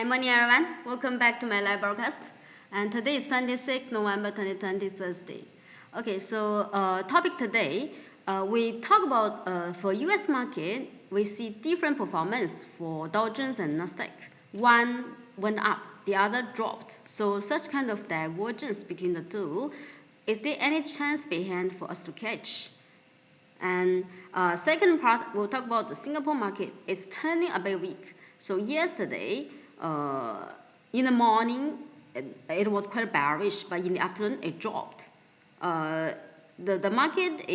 Hi, morning everyone. Welcome back to my live broadcast. And today is 26 November 2020, Thursday. Okay, so topic today, we talk about for US market, we see different performance for Dow Jones and Nasdaq. One went up, the other dropped. So such kind of divergence between the two, is there any chance behind for us to catch? And second part, we'll talk about the Singapore market. It's turning a bit weak. So yesterday, in the morning, it was quite bearish, but in the afternoon, it dropped. The market,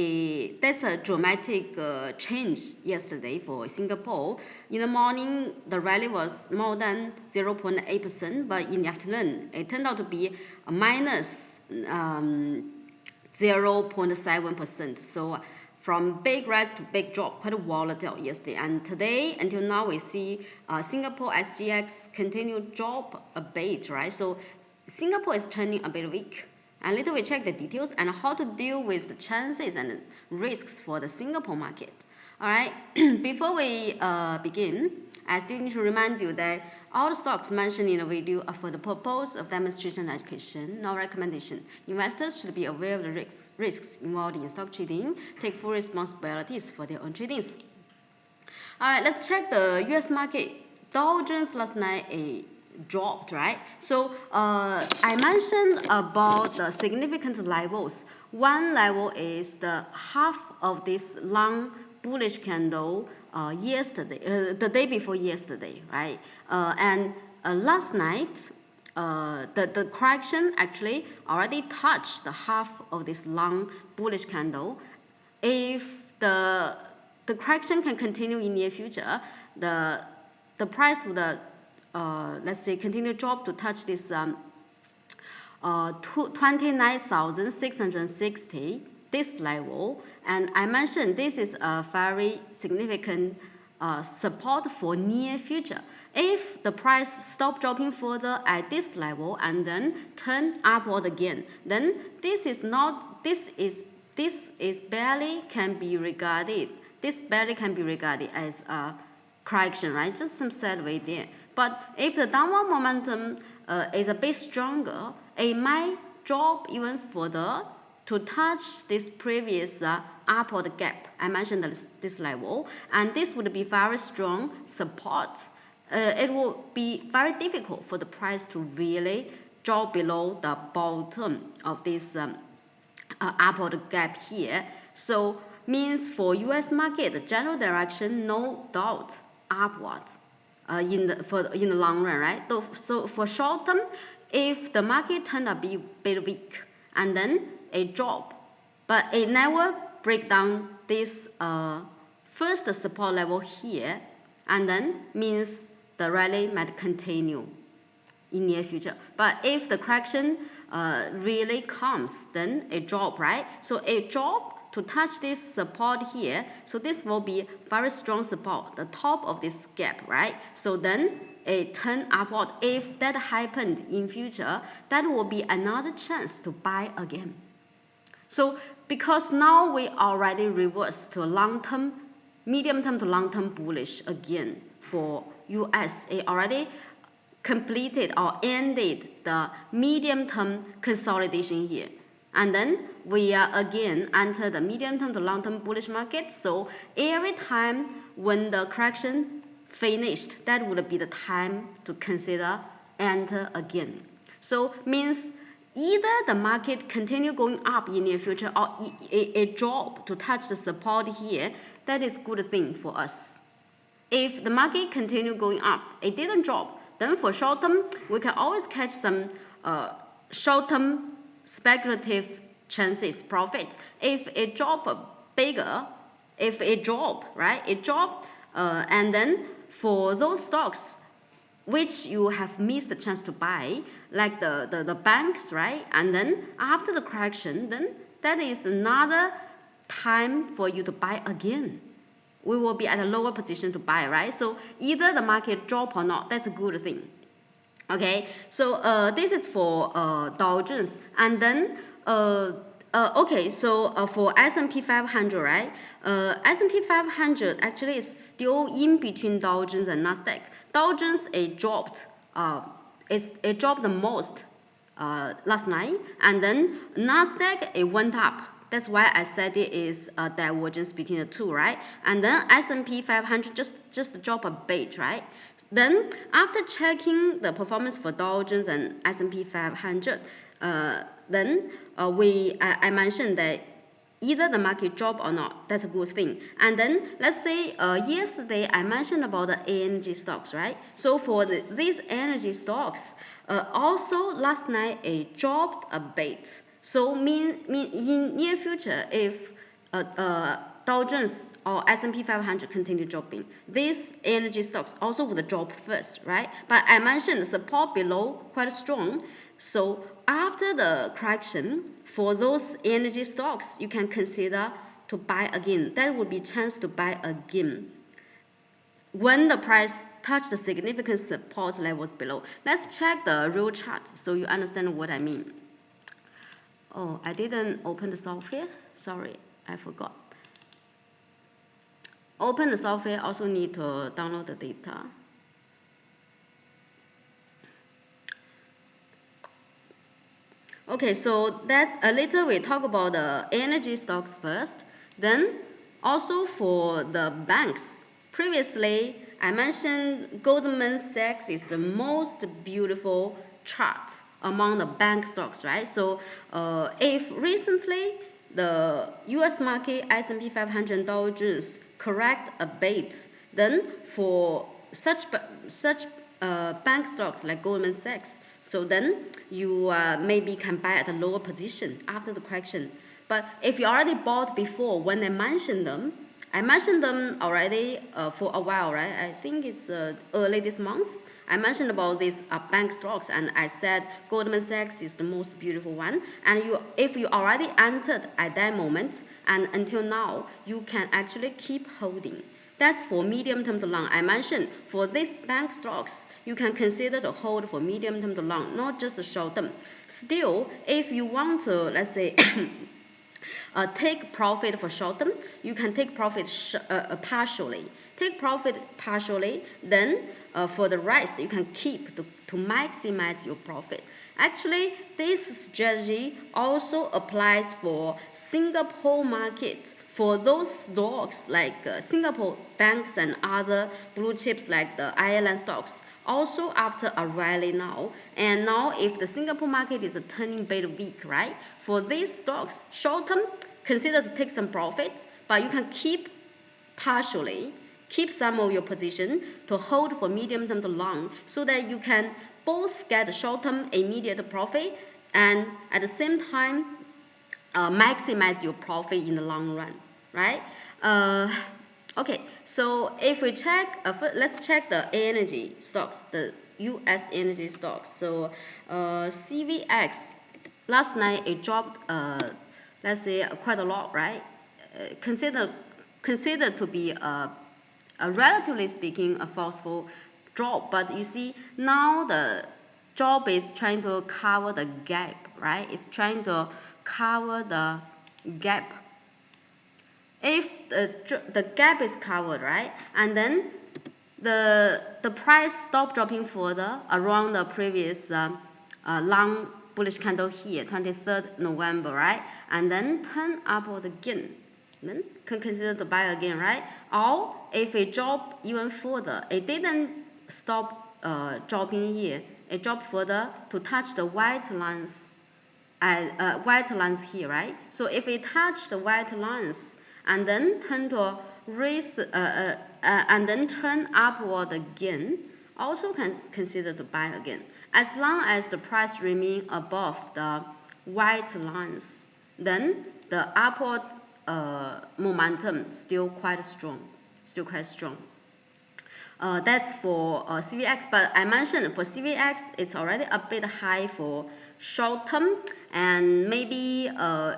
that's a dramatic change yesterday for Singapore. In the morning, the rally was more than 0.8%, but in the afternoon, it turned out to be a minus 0.7%. So from big rise to big drop, quite volatile yesterday. And today, until now, we see Singapore SGX continue drop a bit, right? So Singapore is turning a bit weak. And later we check the details and how to deal with the chances and risks for the Singapore market. All right, before we begin, I still need to remind you that all the stocks mentioned in the video are for the purpose of demonstration and education, no recommendation. Investors should be aware of the risks involved in stock trading, take full responsibilities for their own tradings. All right, let's check the US market. Dow Jones last night dropped, right? So I mentioned about the significant levels. One level is the half of this long bullish candle yesterday, the day before yesterday, right? And last night, the correction actually already touched the half of this long bullish candle. If the correction can continue in near future, the price would let's say continue drop to touch this 29,660, this level. And I mentioned this is a very significant support for near future. If the price stop dropping further at this level and then turn upward again, then this is barely can be regarded as a correction, right? Just some sideways there. But if the downward momentum is a bit stronger, it might drop even further to touch this previous upward gap. I mentioned this level, and this would be very strong support. It will be very difficult for the price to really drop below the bottom of this upward gap here. So means for US market, the general direction, no doubt, upward in the long run, right? So for short term, if the market turn a bit weak and then it drop, but it never break down this first support level here, and then means the rally might continue in near future. But if the correction really comes, then it drop, right? So it drop to touch this support here, so this will be very strong support, the top of this gap, right? So then it turn upward. If that happened in future, that will be another chance to buy again. So because now we already reversed to long-term, medium-term to long-term bullish again for US, it already completed or ended the medium-term consolidation here. And then we are again enter the medium-term to long-term bullish market. So every time when the correction finished, that would be the time to consider enter again. So means either the market continue going up in near future or it drop to touch the support here. That is good thing for us. If the market continue going up, it didn't drop, then for short term, we can always catch some short-term speculative chances, profits. If it drop bigger, if it drop, right, it drop, and then for those stocks which you have missed the chance to buy, like the banks, right, and then after the correction, then that is another time for you to buy again. We will be at a lower position to buy, right? So either the market drop or not, that's a good thing. Okay, so this is for Dow Jones, and then okay, so for S&P 500, right? S&P 500 actually is still in between Dow Jones and Nasdaq. Dow Jones it dropped it dropped the most last night, and then Nasdaq it went up. That's why I said it is a divergence between the two, right? And then S&P 500 just drop a bit, right? Then after checking the performance for Dow Jones and S&P 500, then I mentioned that either the market drop or not, that's a good thing. And then let's say yesterday I mentioned about the energy stocks, right? So for these energy stocks, also last night it dropped a bit. So mean in near future, if Dow Jones or S&P 500 continue dropping, these energy stocks also would drop first, right? But I mentioned support below quite strong. So after the correction for those energy stocks, you can consider to buy again. That would be chance to buy again when the price touch the significant support levels below. Let's check the real chart so you understand what I mean. Oh, I didn't open the software. Sorry, I forgot. Open the software, also need to download the data. Okay, so that's a little we talk about the energy stocks first. Then also for the banks. Previously, I mentioned Goldman Sachs is the most beautiful chart among the bank stocks, right? So if recently the US market, S&P 500 Dow Jones correct a bit, then for such bank stocks like Goldman Sachs, so then you maybe can buy at a lower position after the correction. But if you already bought before, when I mentioned them already for a while, right? I think it's early this month. I mentioned about these bank stocks, and I said Goldman Sachs is the most beautiful one. And if you already entered at that moment, and until now, you can actually keep holding. That's for medium term to long. I mentioned for these bank stocks, you can consider to hold for medium term to long, not just the short term. Still, if you want to, let's say, take profit for short term, you can take profit partially. Take profit partially, then for the rest, you can keep to maximize your profit. Actually, this strategy also applies for Singapore market. For those stocks like Singapore banks and other blue chips like the Ireland stocks, also after a rally now. And now if the Singapore market is turning bit weak, right? For these stocks, short term, consider to take some profits, but you can keep partially, keep some of your position to hold for medium term to long so that you can both get short term immediate profit and at the same time maximize your profit in the long run, right? Okay, so if we check, let's check the energy stocks, the US energy stocks. So CVX, last night it dropped, let's say quite a lot, right? Considered to be a relatively speaking a forceful drop, but you see now the drop is trying to cover the gap, right? It's trying to cover the gap. If the gap is covered, right, and then the price stop dropping further around the previous long bullish candle here, 23rd November, right, and then turn upward again, then can consider to buy again, right? Or if it drop even further, it didn't stop dropping here, it dropped further to touch the white lines. White lines here, right? So if it touch the white lines and then turn to raise and then turn upward again, also can consider to buy again. As long as the price remain above the white lines, then the upward momentum still quite strong. That's for CVX, but I mentioned for CVX, it's already a bit high for short term, and maybe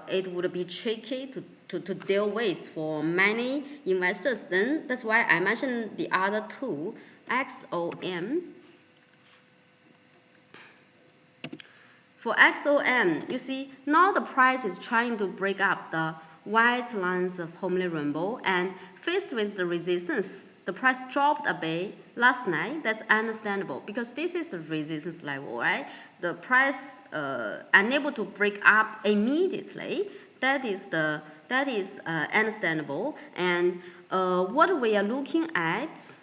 it would be tricky to deal with for many investors. Then that's why I mentioned the other two, XOM. For XOM, you see now the price is trying to break up the white lines of Homely Rainbow and faced with the resistance the price dropped a bit last night. That's understandable because this is the resistance level, right? The price unable to break up immediately. That is understandable. And what we are looking at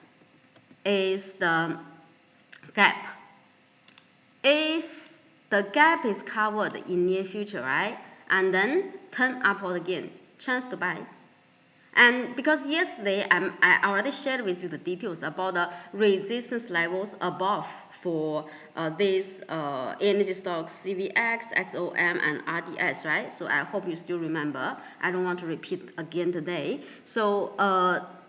is the gap. If the gap is covered in near future, right, and then turn upward again, chance to buy. And because yesterday I already shared with you the details about the resistance levels above for these energy stocks, CVX, XOM, and RDS, right? So I hope you still remember. I don't want to repeat again today. So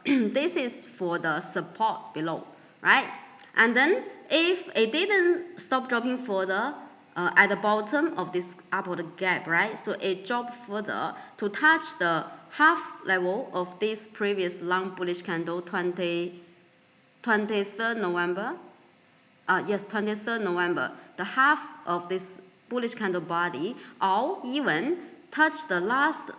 this is for the support below, right? And then if it didn't stop dropping further at the bottom of this upward gap, right? So it dropped further to touch the half level of this previous long bullish candle 23rd November. Yes, 23rd November. The half of this bullish candle body, or even touch the last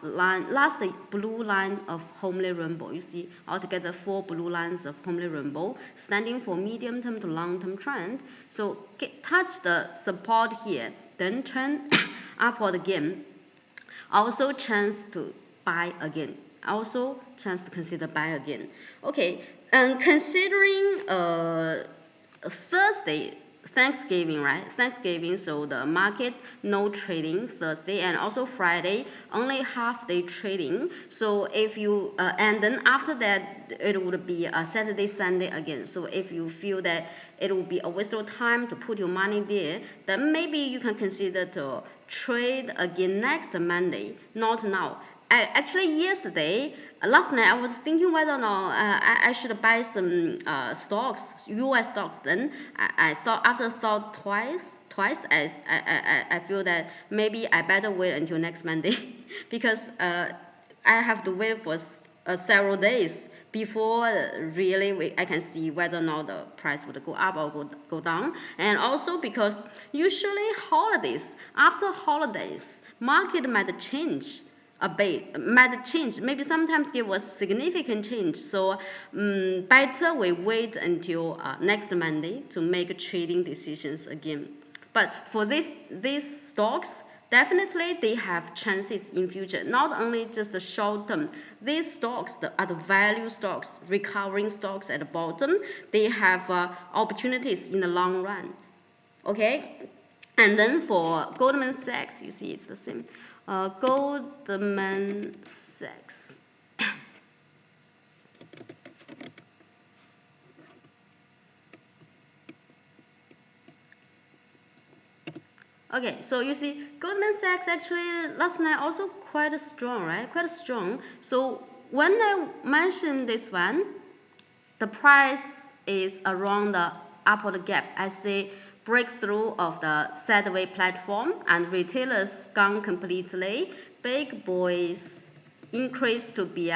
blue line of homely rainbow. You see, altogether 4 blue lines of homely rainbow standing for medium term to long term trend. So touch the support here, then turn upward again. Also chance to buy again. Also chance to consider buy again. Okay, and considering Thursday, Thanksgiving, right? Thanksgiving, so the market no trading Thursday, and also Friday only half day trading. So if you and then after that it would be a Saturday, Sunday again. So if you feel that it will be a waste of time to put your money there, then maybe you can consider to trade again next Monday, not now. Actually, yesterday, last night, I was thinking whether or not I should buy some stocks, U.S. stocks. Then I thought, after thought twice, I feel that maybe I better wait until next Monday because I have to wait for several days before really I can see whether or not the price would go up or go down. And also because usually holidays, after holidays, market might change a bit, might change, maybe sometimes give us significant change. So better we wait until next Monday to make trading decisions again. But for these stocks, definitely they have chances in future, not only just the short term. These stocks are the value stocks, recovering stocks at the bottom. They have opportunities in the long run. Okay, and then for Goldman Sachs, you see it's the same. Goldman Sachs. Okay, so you see, Goldman Sachs actually last night also quite strong, right? Quite strong. So when I mentioned this one, the price is around the upward gap. I say breakthrough of the sideways platform and retailers gone completely. Big boys increased to be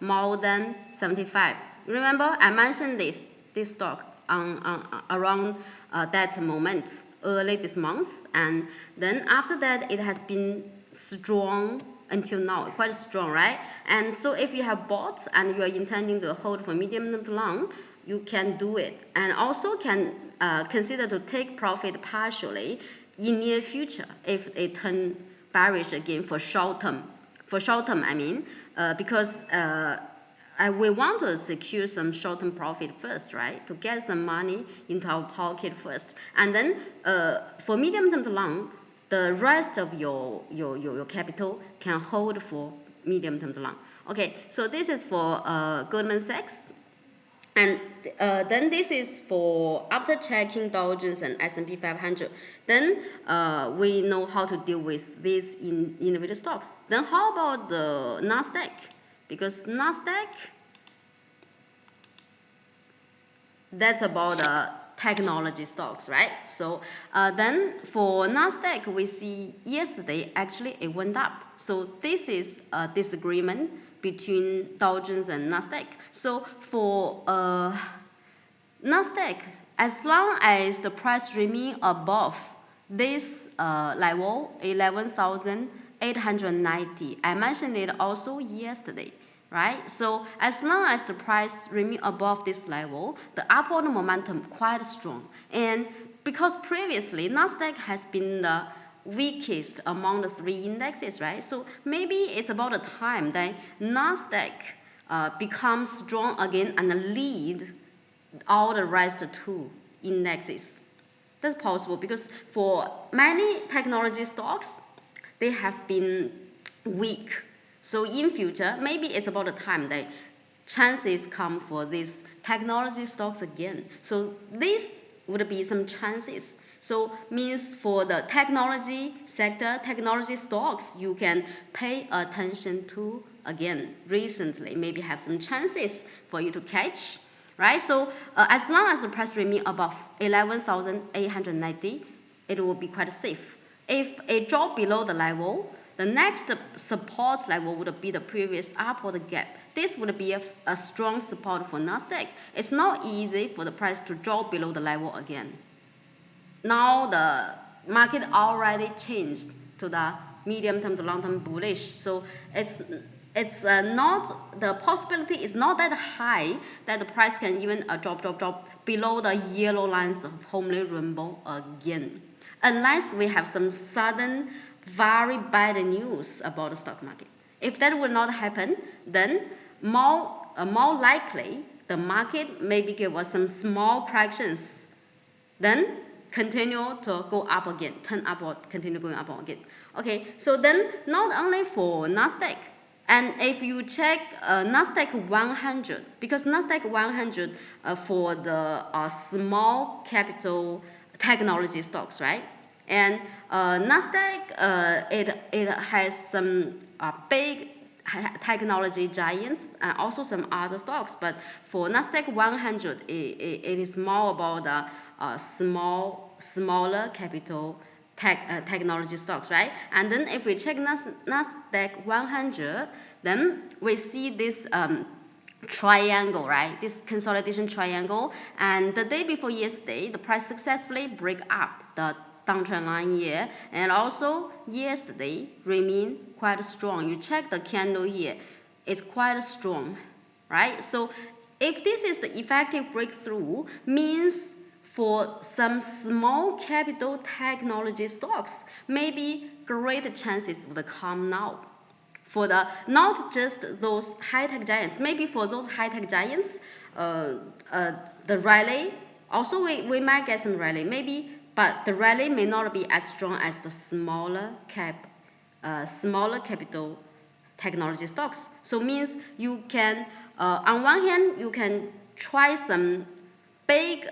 more than 75. Remember, I mentioned this stock around that moment, early this month, and then after that it has been strong until now, quite strong, right? And so if you have bought and you are intending to hold for medium to long, you can do it, and also can consider to take profit partially in near future if it turn bearish again for short term. For short term, I mean, because we want to secure some short-term profit first, right? To get some money into our pocket first, and then for medium term to long, the rest of your capital can hold for medium term to long. Okay, so this is for Goldman Sachs. And then this is for after checking Dow Jones and S&P 500. Then we know how to deal with these individual stocks. Then how about the Nasdaq? Because Nasdaq, that's about technology stocks, right? So then for Nasdaq, we see yesterday actually it went up. So this is a disagreement between Dow Jones and Nasdaq. So for Nasdaq, as long as the price remain above this level 11,890, I mentioned it also yesterday. right? So as long as the price remain above this level, the upward momentum quite strong. And because previously Nasdaq has been the weakest among the three indexes, right? So maybe it's about the time that Nasdaq becomes strong again and lead all the rest two indexes. That's possible because for many technology stocks, they have been weak. So in future, maybe it's about the time that chances come for these technology stocks again. So this would be some chances. So means for the technology sector, technology stocks, you can pay attention to again recently, maybe have some chances for you to catch, right? So as long as the price remain above 11,890, it will be quite safe. If it drop below the level, the next support level would be the previous upward gap. This would be a strong support for Nasdaq. It's not easy for the price to drop below the level again. Now the market already changed to the medium term to long term bullish. So it's not, the possibility is not that high that the price can even drop below the yellow lines of homely rainbow again, unless we have some sudden very bad news about the stock market. If that will not happen, then more likely the market maybe give us some small corrections, then continue to go up again, turn upward, continue going up again. Okay, so then not only for Nasdaq, and if you check Nasdaq 100, because Nasdaq 100 for the small capital technology stocks, right? And Nasdaq, it has some big technology giants and also some other stocks. But for Nasdaq 100, it is more about the smaller capital technology stocks, right? And then if we check Nasdaq 100, then we see this triangle, right? This consolidation triangle. And the day before yesterday, the price successfully break up the downtrend line here, and also yesterday remain quite strong. You check the candle here, it's quite strong, right? So if this is the effective breakthrough, means for some small capital technology stocks, maybe great chances will come now. For the not just those high-tech giants, maybe for those high-tech giants, the rally also we might get some rally maybe, but the rally may not be as strong as the smaller capital technology stocks. So means you can on one hand you can try some big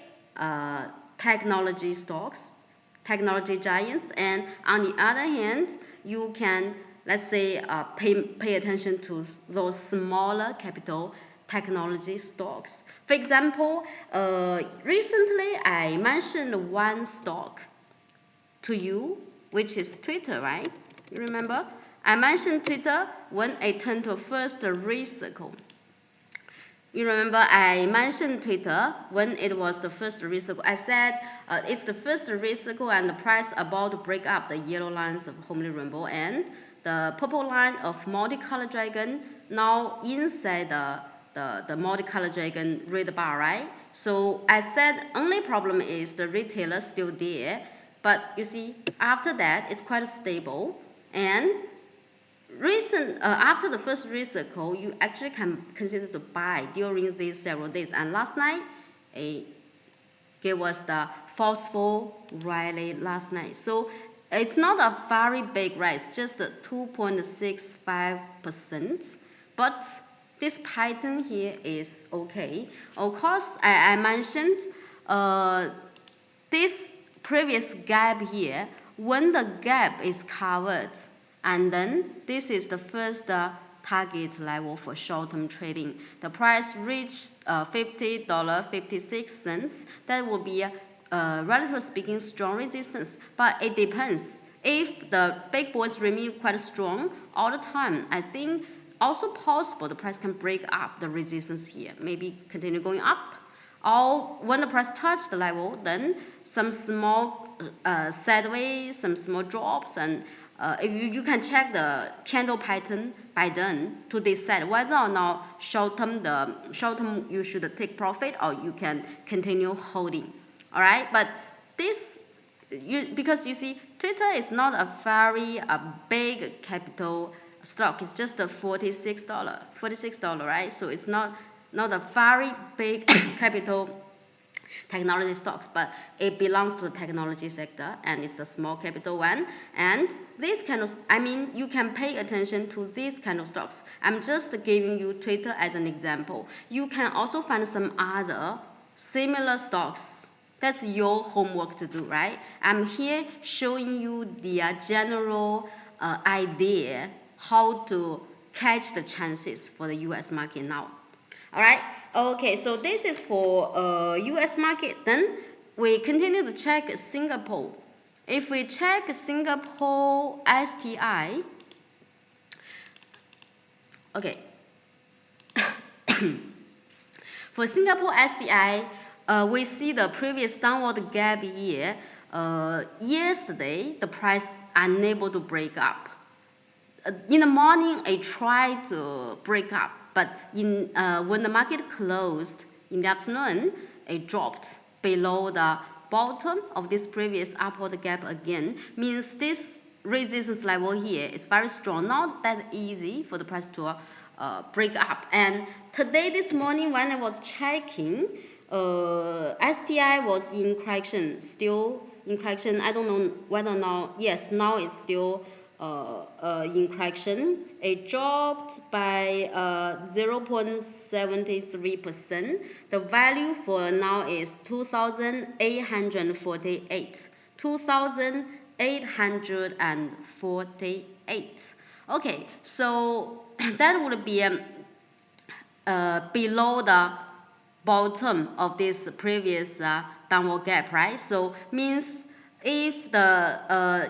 technology stocks, technology giants, and on the other hand you can, let's say, pay attention to those smaller capital technology stocks. For example, recently I mentioned one stock to you, which is Twitter, right? You remember? I mentioned Twitter when it turned to a first recircle. You remember I mentioned Twitter when it was the first recircle. I said it's the first recircle and the price about to break up the yellow lines of homely rainbow and the purple line of multicolored dragon now inside the multicolored dragon red bar, right? So I said only problem is the retailer still there, but you see after that it's quite stable. And after the first recircle, you actually can consider to buy during these several days. And last night, it gave us the forceful rally last night. So it's not a very big rise, just 2.65%. But this pattern here is okay. Of course, I mentioned this previous gap here. When the gap is covered, and then this is the first target level for short-term trading. The price reached $50.56. That will be a relatively speaking strong resistance, but it depends. If the big boys remain quite strong all the time, I think also possible the price can break up the resistance here, maybe continue going up. Or when the price touches the level, then some small sideways, some small drops, and if you can check the candle pattern by then to decide whether or not short term you should take profit or you can continue holding. All right, but this because you see Twitter is not a very big capital stock. It's just a $46, right? So it's not a very big capital technology stocks, but it belongs to the technology sector and it's the small capital one. And this kind of, I mean, you can pay attention to these kind of stocks. I'm just giving you Twitter as an example. You can also find some other similar stocks. That's your homework to do, right? I'm here showing you the general idea how to catch the chances for the US market now. All right. Okay, so this is for US market. Then we continue to check Singapore. If we check Singapore STI, okay. For Singapore STI, we see the previous downward gap here. Yesterday, the price unable to break up. In the morning, it tried to break up, but when the market closed in the afternoon, it dropped below the bottom of this previous upward gap again. Means this resistance level here is very strong, not that easy for the price to break up. And today, this morning, when I was checking, STI was in correction, still in correction. I don't know whether or not, yes, now it's still in correction. It dropped by 0.73%. The value for now is 2,848. 2,848. Okay, so that would be below the bottom of this previous downward gap, right? So means if the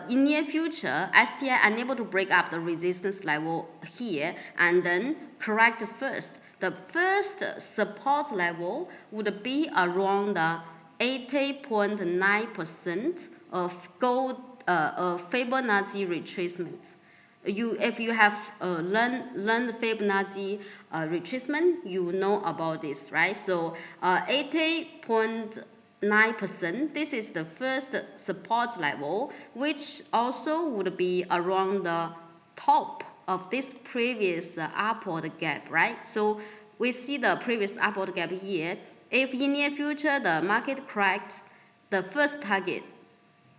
in near future STI unable to break up the resistance level here and then correct first, the first support level would be around the 80.9% of Fibonacci retracement. If you have learned Fibonacci retracement, you know about this, right? So 80.9%, this is the first support level, which also would be around the top of this previous upward gap, right? So we see the previous upward gap here. If in near future the market corrects, the first target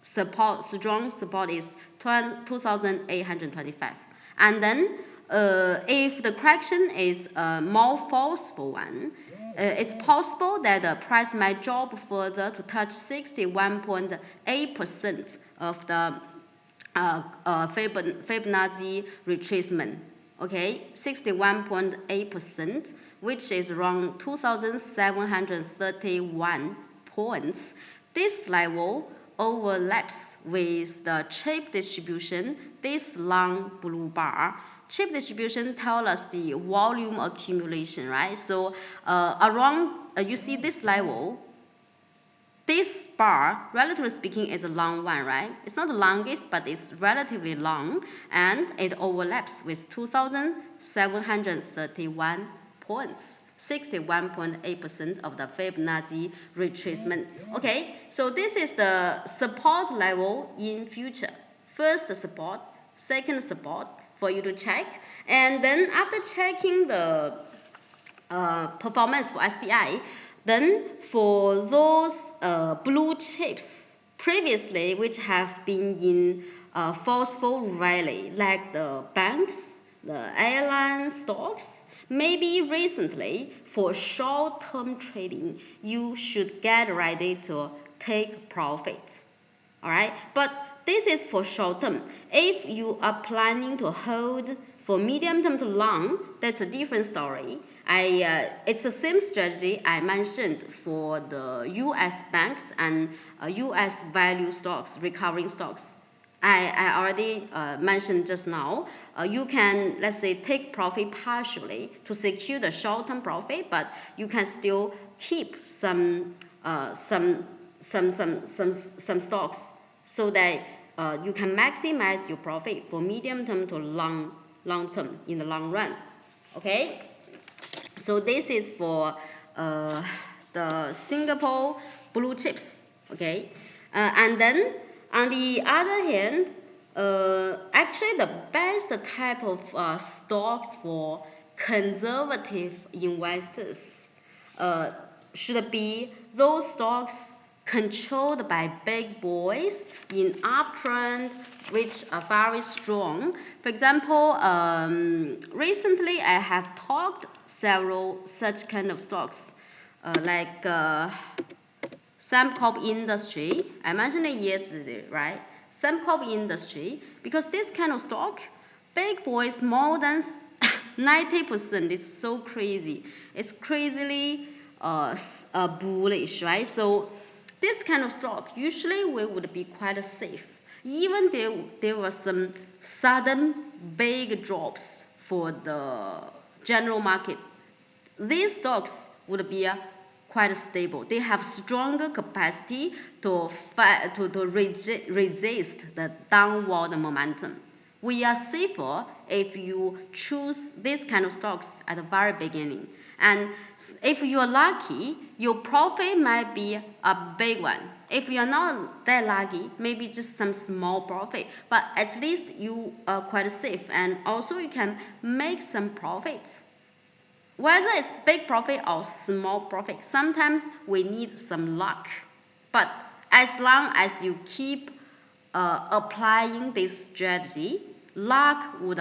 strong support is 2,825. And then if the correction is a more forceful one, it's possible that the price might drop further to touch 61.8% of the Fibonacci retracement. Okay, 61.8%, which is around 2,731 points. This level overlaps with the chip distribution, this long blue bar. Chip distribution tells us the volume accumulation, right? So around, you see this level, this bar, relatively speaking, is a long one, right? It's not the longest, but it's relatively long, and it overlaps with 2,731 points. 61.8% of the Fibonacci retracement. Okay, so this is the support level in future. First support, second support for you to check. And then after checking the performance for STI, then for those blue chips previously which have been in forceful rally, like the banks, the airline stocks, maybe recently for short-term trading, you should get ready to take profit. All right, but this is for short-term. If you are planning to hold for medium-term to long, that's a different story. It's the same strategy I mentioned for the U.S. banks and U.S. value stocks, recovering stocks. I already mentioned just now, you can, let's say, take profit partially to secure the short-term profit, but you can still keep some stocks so that you can maximize your profit for medium term to long term in the long run. Okay, so this is for the Singapore blue chips. Okay, and then on the other hand, actually the best type of stocks for conservative investors should be those stocks controlled by big boys in uptrend, which are very strong. For example, recently I have talked several such kind of stocks, like Sembcorp Industry. I mentioned it yesterday, right? Sembcorp Industry, because this kind of stock, big boys more than 90%. It's so crazy. It's crazily bullish, right? So this kind of stock usually we would be quite safe. Even there were some sudden big drops for the general market, these stocks would be quite stable. They have stronger capacity to resist the downward momentum. We are safer if you choose this kind of stocks at the very beginning. And if you are lucky, your profit might be a big one. If you are not that lucky, maybe just some small profit, but at least you are quite safe, and also you can make some profits. Whether it's big profit or small profit, sometimes we need some luck. But as long as you keep applying this strategy, luck would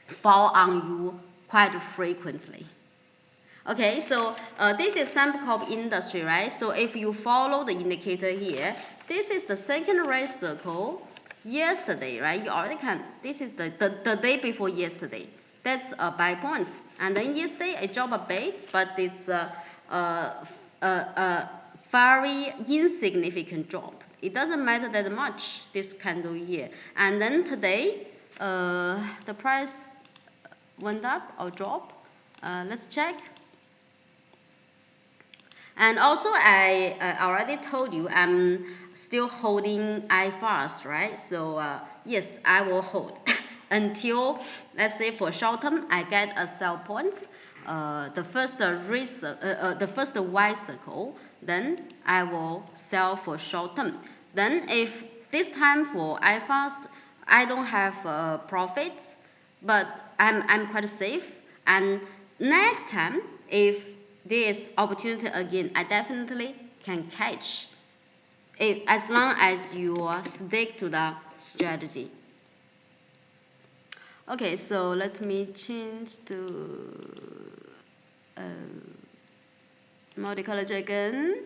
fall on you quite frequently. Okay, so this is Sembcorp Industry, right? So if you follow the indicator here, this is the second red circle yesterday, right? You already can, this is the day before yesterday. That's a buy point. And then yesterday it dropped a bit, but it's a very insignificant drop. It doesn't matter that much, this candle here. And then today, the price went up or dropped. Let's check. And also, I already told you I'm still holding iFast, right? So yes, I will hold until, let's say for short term, I get a sell point, the first Y circle, then I will sell for short term. Then if this time for iFast, I don't have profits, but I'm quite safe. And next time, if there is opportunity again, I definitely can catch it, as long as you stick to the strategy. Okay, so let me change to multicolor dragon.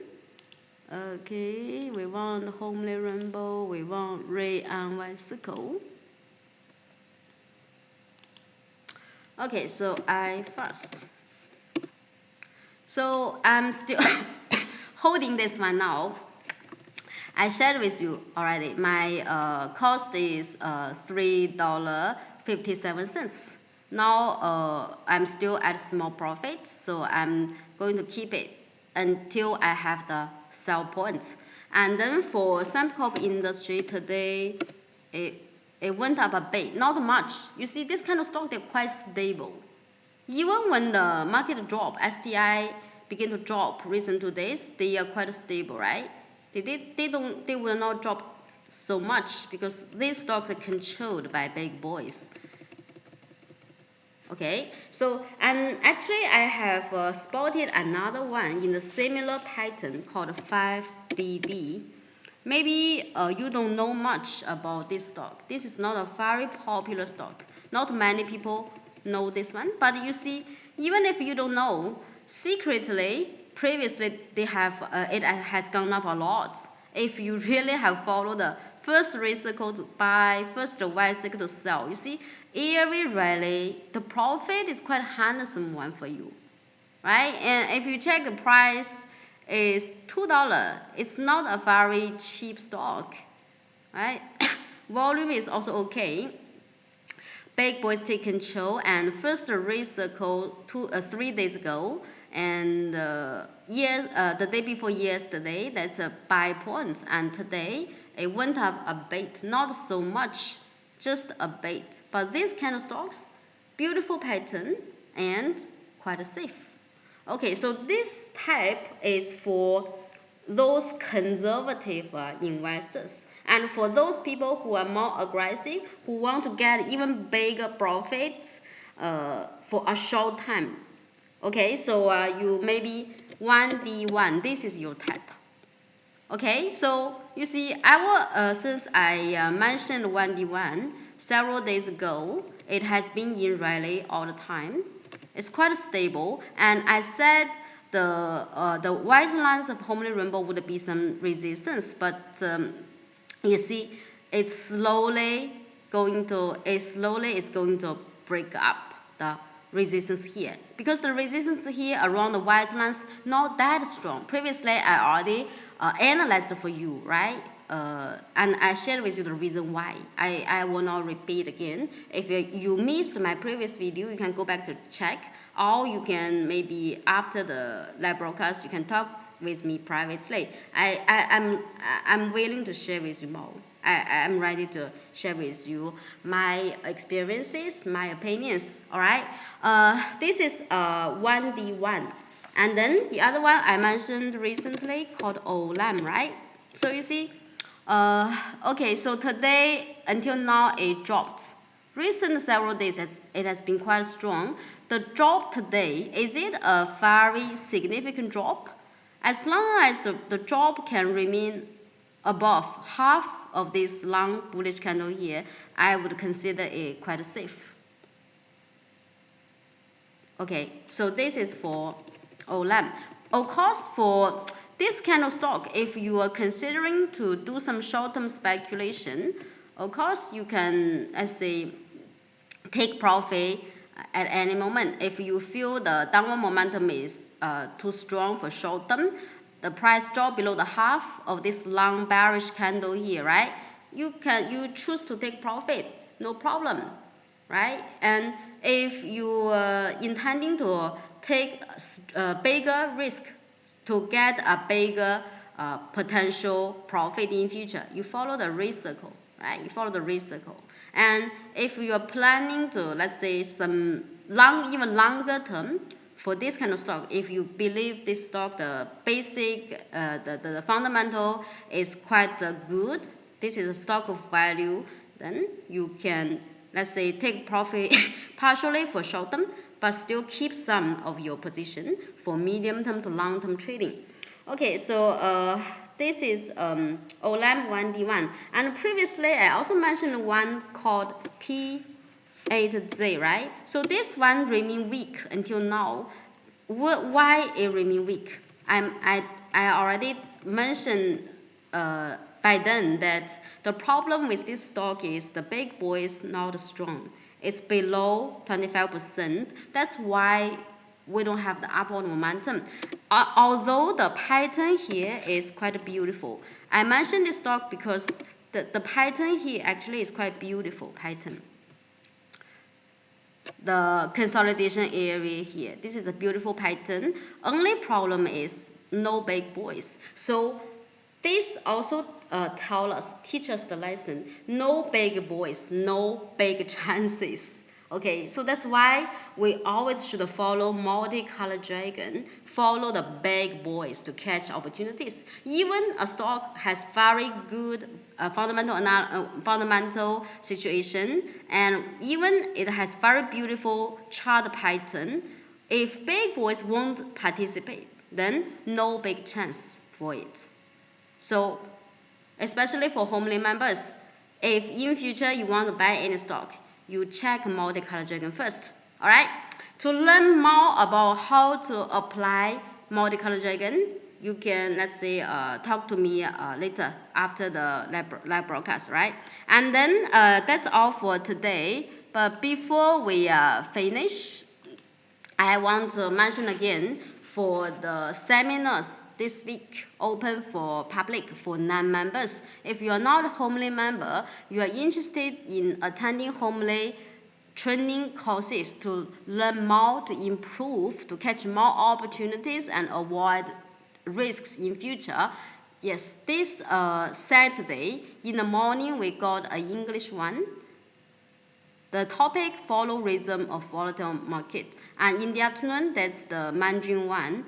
Okay, we want homely rainbow, we want red and white circle. Okay, so I first. So I'm still holding this one now. I shared with you already. My cost is $3.57. Now I'm still at small profit, so I'm going to keep it until I have the sell points. And then for Sembcorp Industry today, it went up a bit, not much. You see, this kind of stock, they're quite stable. Even when the market drop, STI begin to drop recent 2 days, they are quite stable, right? They will not drop so much because these stocks are controlled by big boys. Okay, so and actually I have spotted another one in the similar pattern called 5DD. Maybe you don't know much about this stock. This is not a very popular stock. Not many people know this one, but you see, even if you don't know, secretly, previously they have it has gone up a lot. If you really have followed the first red circle to buy, first the white circle to sell, you see, every rally, the profit is quite handsome one for you, right? And if you check the price, is $2. It's not a very cheap stock, right? Volume is also okay. Big boys take control, and first red circle 3 days ago, and the day before yesterday, that's a buy point, and today it went up a bit, not so much, just a bit. But these kind of stocks, beautiful pattern and quite safe. Okay, so this type is for those conservative investors, and for those people who are more aggressive, who want to get even bigger profits for a short time. Okay, so you maybe 1D1, this is your type. Okay, so you see, since I mentioned 1D1 several days ago, it has been in rally all the time. It's quite stable, and I said the white lines of homely rainbow would be some resistance, but you see, it's slowly is going to break up the resistance here, because the resistance here around the white lines not that strong. Previously, I already analyzed for you, right? And I shared with you the reason why. I will not repeat again. If you missed my previous video, you can go back to check, or you can maybe after the live broadcast, you can talk with me privately. I'm willing to share with you more. I'm ready to share with you my experiences, my opinions. All right. This is 1D1, and then the other one I mentioned recently called OLAM, right? So you see, okay. So today until now it dropped. Recent several days it has been quite strong. The drop today, is it a very significant drop? As long as the drop can remain above half of this long bullish candle here, I would consider it quite safe. Okay, so this is for OLAM. Of course, for this kind of stock, if you are considering to do some short-term speculation, of course you can, let's say, take profit at any moment. If you feel the downward momentum is too strong for short term, the price drop below the half of this long bearish candle here, right? You choose to take profit, no problem, right? And if you are intending to take a bigger risk to get a bigger potential profit in future, you follow the risk circle, right? You follow the risk circle. And if you are planning to, let's say, some even longer term for this kind of stock, if you believe this stock, the basic, the fundamental is quite good, this is a stock of value, then you can, let's say, take profit partially for short term, but still keep some of your position for medium term to long term trading. Okay, so this is OLAM 1D1, and previously I also mentioned one called P8Z, right? So this one remain weak until now. Why it remain weak? I already mentioned by then that the problem with this stock is the big boy is not strong. It's below 25%. That's why we don't have the upward momentum. Although the pattern here is quite beautiful. I mentioned this stock because the pattern here actually is quite beautiful pattern. The consolidation area here, this is a beautiful pattern. Only problem is no big boys. So this also teach us the lesson, no big boys, no big chances. Okay, so that's why we always should follow multicolored dragon, follow the big boys to catch opportunities. Even a stock has very good fundamental situation, and even it has very beautiful chart pattern. If big boys won't participate, then no big chance for it. So, especially for homely members, if in future you want to buy any stock, you check multicolored dragon first. All right. To learn more about how to apply multicolored dragon, you can, let's say, talk to me later after the live broadcast, right? And then that's all for today. But before we finish, I want to mention again, for the seminars this week open for public, for non-members. If you are not a homely member, you are interested in attending homely training courses to learn more, to improve, to catch more opportunities and avoid risks in future, Yes, this Saturday in the morning we got an English one. The topic follow rhythm of volatile market, and in the afternoon that's the Mandarin one.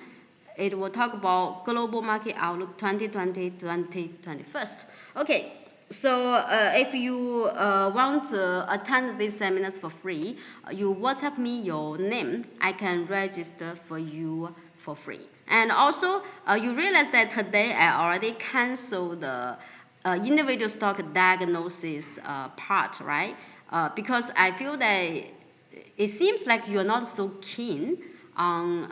It will talk about global market outlook 2020-2021. Okay, so if you want to attend these seminars for free, you WhatsApp me your name. I can register for you for free. And also, you realize that today I already canceled the individual stock diagnosis part, right? Because I feel that it seems like you're not so keen on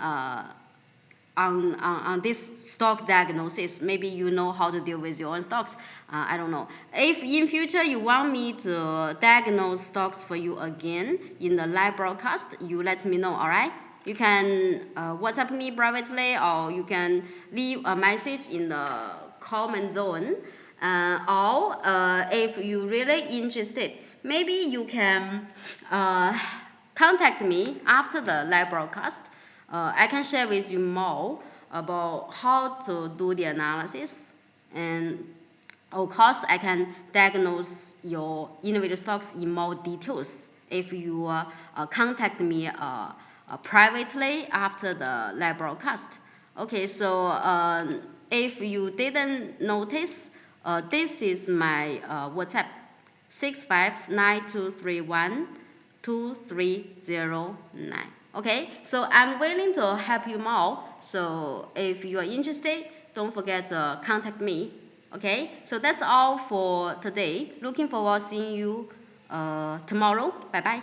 this stock diagnosis. Maybe you know how to deal with your own stocks. I don't know. If in future you want me to diagnose stocks for you again in the live broadcast, you let me know, all right? You can WhatsApp me privately, or you can leave a message in the comment zone. Or if you're really interested, maybe you can contact me after the live broadcast. I can share with you more about how to do the analysis, and of course I can diagnose your individual stocks in more details if you contact me privately after the live broadcast. Okay, so if you didn't notice, this is my WhatsApp 65923123009. Okay, so I'm willing to help you more. So if you are interested, don't forget to contact me. Okay, so that's all for today. Looking forward to seeing you tomorrow. Bye bye.